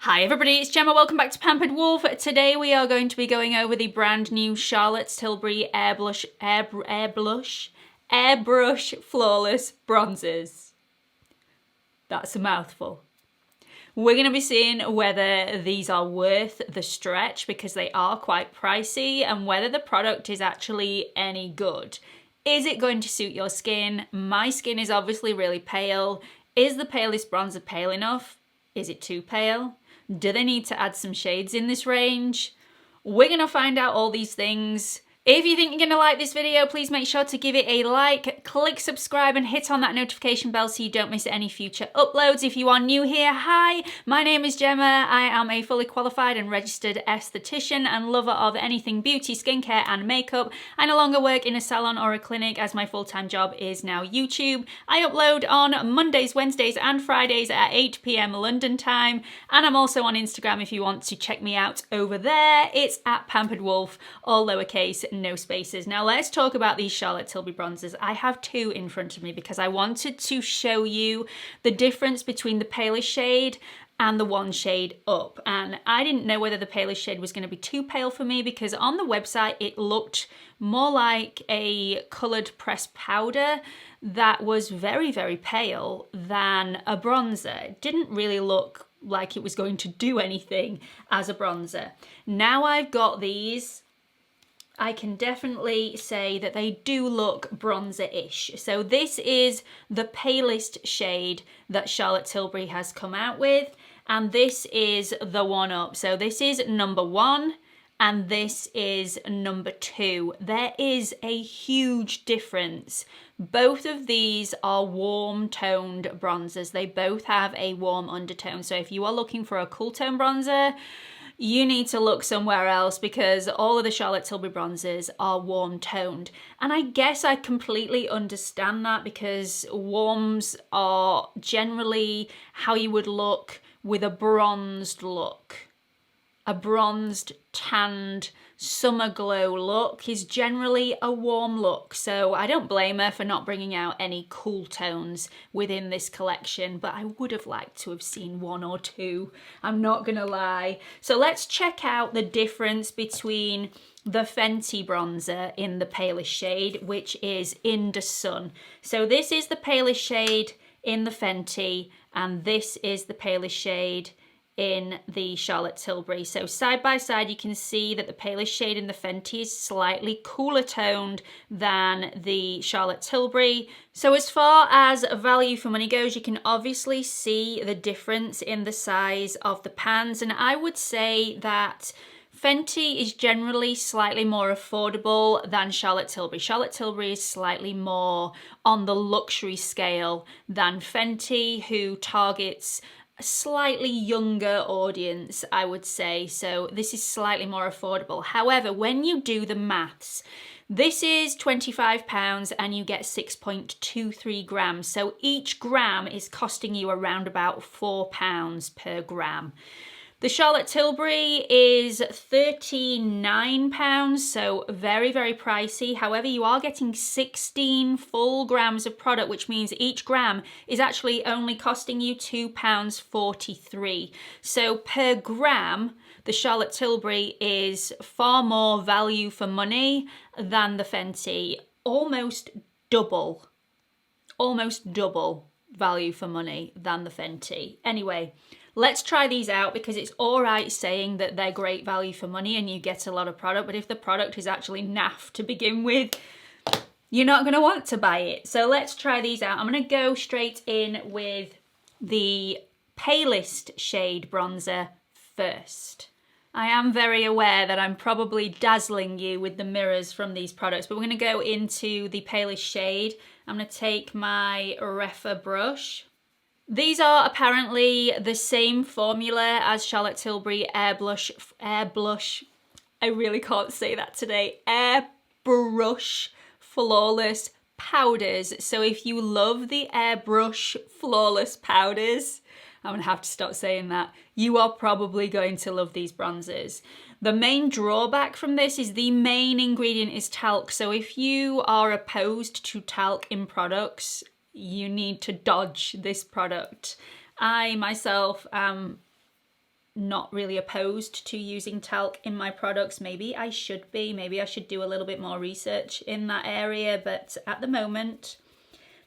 Hi everybody, it's Gemma. Welcome back to Pampered Wolf. Today we are going to be going over the brand new Charlotte Tilbury Airbrush Flawless Bronzers. That's a mouthful. We're going to be seeing whether these are worth the stretch because they are quite pricey and whether the product is actually any good. Is it going to suit your skin? My skin is obviously really pale. Is the palest bronzer pale enough? Is it too pale? Do they need to add some shades in this range? We're going to find out all these things. If you think you're going to like this video, please make sure to give it a like, click subscribe and hit on that notification bell so you don't miss any future uploads. If you are new here, hi, my name is Gemma. I am a fully qualified and registered esthetician and lover of anything beauty, skincare and makeup. I no longer work in a salon or a clinic as my full-time job is now YouTube. I upload on Mondays, Wednesdays and Fridays at 8 PM London time, and I'm also on Instagram if you want to check me out over there. It's at Pampered Wolf, all lowercase, no spaces. Now let's talk about these Charlotte Tilbury bronzers. I have two in front of me because I wanted to show you the difference between the palest shade and the one shade up. And I didn't know whether the palest shade was going to be too pale for me because on the website it looked more like a coloured pressed powder that was very, very pale than a bronzer. It didn't really look like it was going to do anything as a bronzer. Now I've got these, I can definitely say that they do look bronzer-ish. So this is the palest shade that Charlotte Tilbury has come out with, and this is the one up. So this is number 1 and this is number 2. There is a huge difference. Both of these are warm toned bronzers. They both have a warm undertone. So if you are looking for a cool tone bronzer, you need to look somewhere else because all of the Charlotte Tilbury bronzers are warm toned. And I guess I completely understand that because warms are generally how you would look with a bronzed look. A bronzed, tanned, summer glow look is generally a warm look. So I don't blame her for not bringing out any cool tones within this collection, but I would have liked to have seen 1 or 2. I'm not gonna lie. So let's check out the difference between the Fenty bronzer in the palest shade, which is In the Sun. So this is the palest shade in the Fenty, and this is the palest shade in the Charlotte Tilbury. So side by side you can see that the palest shade in the Fenty is slightly cooler toned than the Charlotte Tilbury. So as far as value for money goes, you can obviously see the difference in the size of the pans, and I would say that Fenty is generally slightly more affordable than Charlotte Tilbury. Charlotte Tilbury is slightly more on the luxury scale than Fenty, who targets a slightly younger audience, I would say. So this is slightly more affordable. However, when you do the maths, this is £25 and you get 6.23 grams. So each gram is costing you around about £4 per gram. The Charlotte Tilbury is £39, so very, very pricey. However, you are getting 16 full grams of product, which means each gram is actually only costing you £2.43. So per gram, the Charlotte Tilbury is far more value for money than the Fenty. Almost double value for money than the Fenty. Anyway, let's try these out because it's all right saying that they're great value for money and you get a lot of product, but if the product is actually naff to begin with, you're not going to want to buy it. So let's try these out. I'm going to go straight in with the palest shade bronzer first. I am very aware that I'm probably dazzling you with the mirrors from these products, but we're going to go into the palest shade. I'm going to take my Refa brush. These are apparently the same formula as Charlotte Tilbury Airbrush, I really can't say that today, Airbrush Flawless Powders. So if you love the Airbrush Flawless Powders, I'm gonna have to stop saying that, you are probably going to love these bronzers. The main drawback from this is the main ingredient is talc. So if you are opposed to talc in products, you need to dodge this product. I myself am not really opposed to using talc in my products. Maybe I should be. Maybe I should do a little bit more research in that area, but at the moment,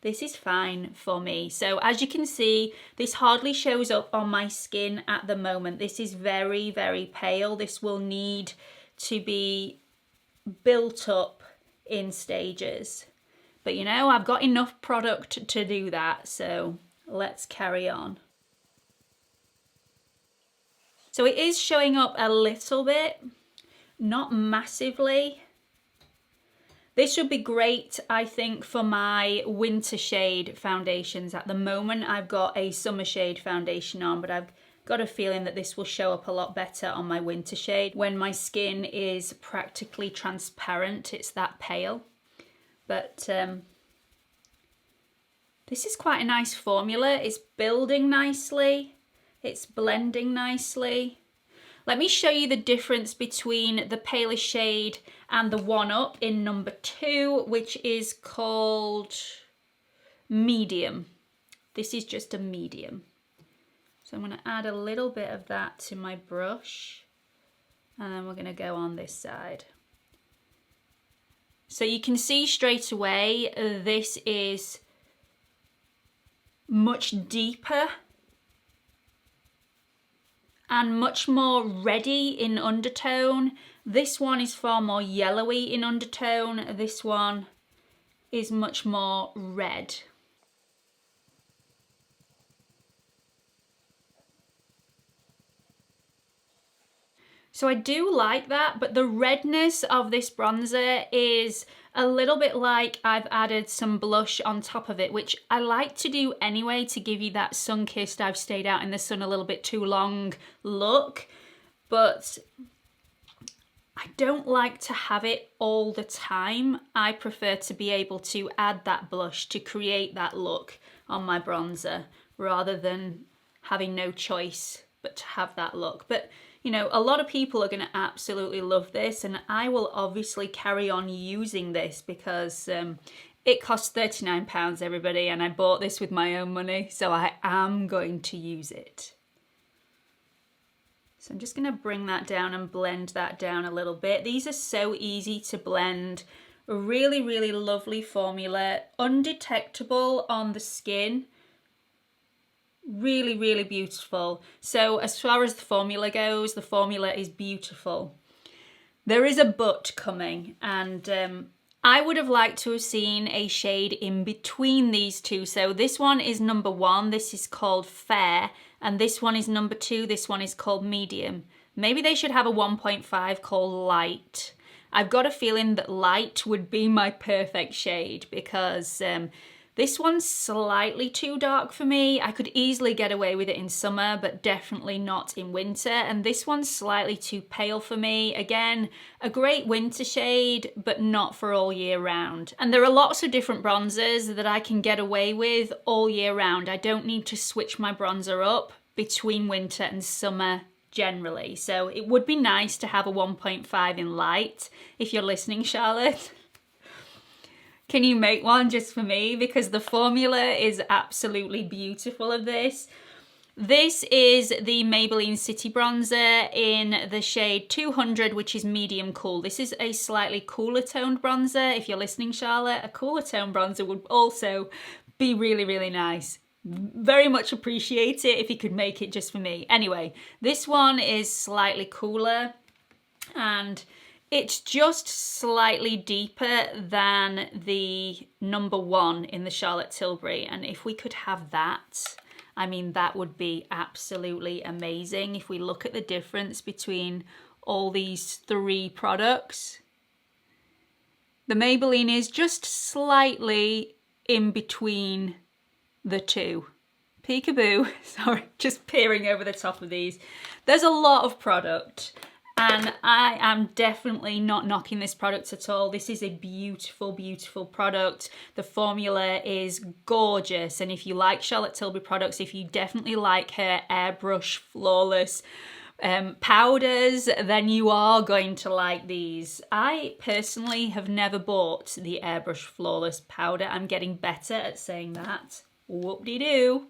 this is fine for me. So as you can see, this hardly shows up on my skin at the moment. This is very, very pale. This will need to be built up in stages. But you know, I've got enough product to do that, so let's carry on. So it is showing up a little bit, not massively. This would be great, I think, for my winter shade foundations. At the moment, I've got a summer shade foundation on, but I've got a feeling that this will show up a lot better on my winter shade when my skin is practically transparent. It's that pale. But this is quite a nice formula. It's building nicely. It's blending nicely. Let me show you the difference between the palest shade and the one up in number 2, which is called medium. This is just a medium. So I'm going to add a little bit of that to my brush, and then we're going to go on this side. So you can see straight away this is much deeper and much more reddy in undertone. This one is far more yellowy in undertone. This one is much more red. So I do like that, but the redness of this bronzer is a little bit like I've added some blush on top of it, which I like to do anyway to give you that sun-kissed, I've stayed out in the sun a little bit too long look. But I don't like to have it all the time. I prefer to be able to add that blush to create that look on my bronzer rather than having no choice but to have that look. But you know, a lot of people are going to absolutely love this, and I will obviously carry on using this because it costs £39, everybody, and I bought this with my own money, so I am going to use it. So I'm just going to bring that down and blend that down a little bit. These are so easy to blend. A really, really lovely formula, undetectable on the skin. Really, really beautiful. So as far as the formula goes, the formula is beautiful. There is a but coming, and I would have liked to have seen a shade in between these two. So this one is number 1, this is called Fair, and this one is number 2, this one is called Medium. Maybe they should have a 1.5 called Light. I've got a feeling that Light would be my perfect shade because this one's slightly too dark for me. I could easily get away with it in summer, but definitely not in winter. And this one's slightly too pale for me. Again, a great winter shade, but not for all year round. And there are lots of different bronzers that I can get away with all year round. I don't need to switch my bronzer up between winter and summer generally. So it would be nice to have a 1.5 in Light. If you're listening, Charlotte, can you make one just for me? Because the formula is absolutely beautiful of this. This is the Maybelline City Bronzer in the shade 200, which is medium cool. This is a slightly cooler toned bronzer. If you're listening, Charlotte, a cooler toned bronzer would also be really, really nice. Very much appreciate it if you could make it just for me. Anyway, this one is slightly cooler and it's just slightly deeper than the number 1 in the Charlotte Tilbury. And if we could have that, I mean, that would be absolutely amazing. If we look at the difference between all these 3 products, the Maybelline is just slightly in between the 2. Peekaboo, sorry, just peering over the top of these. There's a lot of product. And I am definitely not knocking this product at all. This is a beautiful, beautiful product. The formula is gorgeous. And if you like Charlotte Tilbury products, if you definitely like her Airbrush Flawless powders, then you are going to like these. I personally have never bought the Airbrush Flawless powder. I'm getting better at saying that. Whoop-de-doo.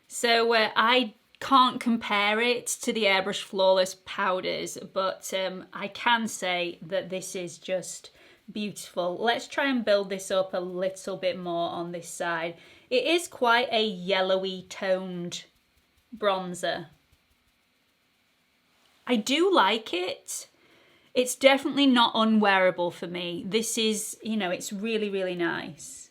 So I can't compare it to the Airbrush Flawless powders, but I can say that this is just beautiful. Let's try and build this up a little bit more on this side. It is quite a yellowy toned bronzer. I do like it. It's definitely not unwearable for me. This is, you know, it's really, really nice.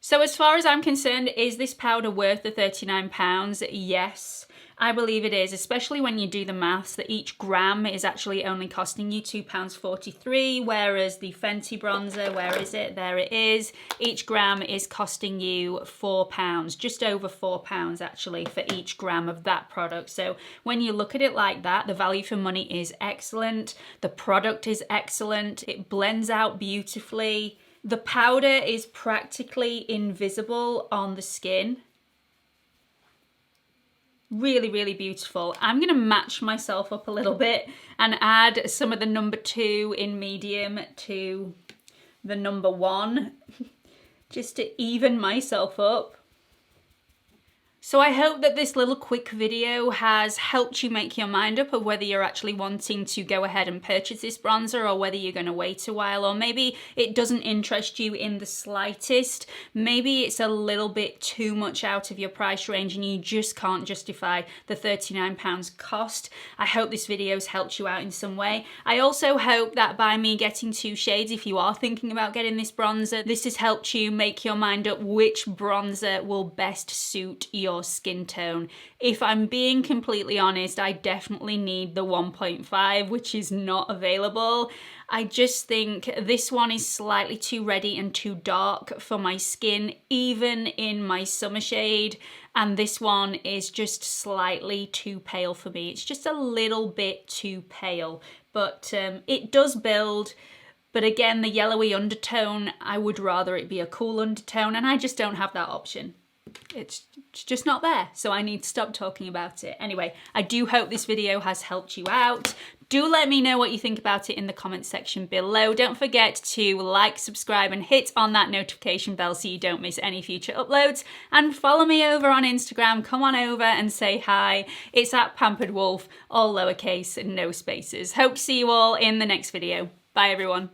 So as far as I'm concerned, is this powder worth the £39? Yes, I believe it is, especially when you do the maths that each gram is actually only costing you £2.43, whereas the Fenty bronzer, where is it? There it is. Each gram is costing you £4, just over £4 actually for each gram of that product. So when you look at it like that, the value for money is excellent. The product is excellent. It blends out beautifully. The powder is practically invisible on the skin. Really, really beautiful. I'm gonna match myself up a little bit and add some of the number 2 in medium to the number 1, just to even myself up. So I hope that this little quick video has helped you make your mind up of whether you're actually wanting to go ahead and purchase this bronzer or whether you're going to wait a while, or maybe it doesn't interest you in the slightest. Maybe it's a little bit too much out of your price range and you just can't justify the £39 cost. I hope this video has helped you out in some way. I also hope that by me getting 2 shades, if you are thinking about getting this bronzer, this has helped you make your mind up which bronzer will best suit your skin tone. If I'm being completely honest, I definitely need the 1.5, which is not available. I just think this one is slightly too reddy and too dark for my skin, even in my summer shade. And this one is just slightly too pale for me. It's just a little bit too pale, but it does build. But again, the yellowy undertone, I would rather it be a cool undertone, and I just don't have that option. It's just not there, so I need to stop talking about it. Anyway, I do hope this video has helped you out. Do let me know what you think about it in the comments section below. Don't forget to like, subscribe, and hit on that notification bell so you don't miss any future uploads. And follow me over on Instagram. Come on over and say hi. It's at Pampered Wolf, all lowercase and no spaces. Hope to see you all in the next video. Bye everyone.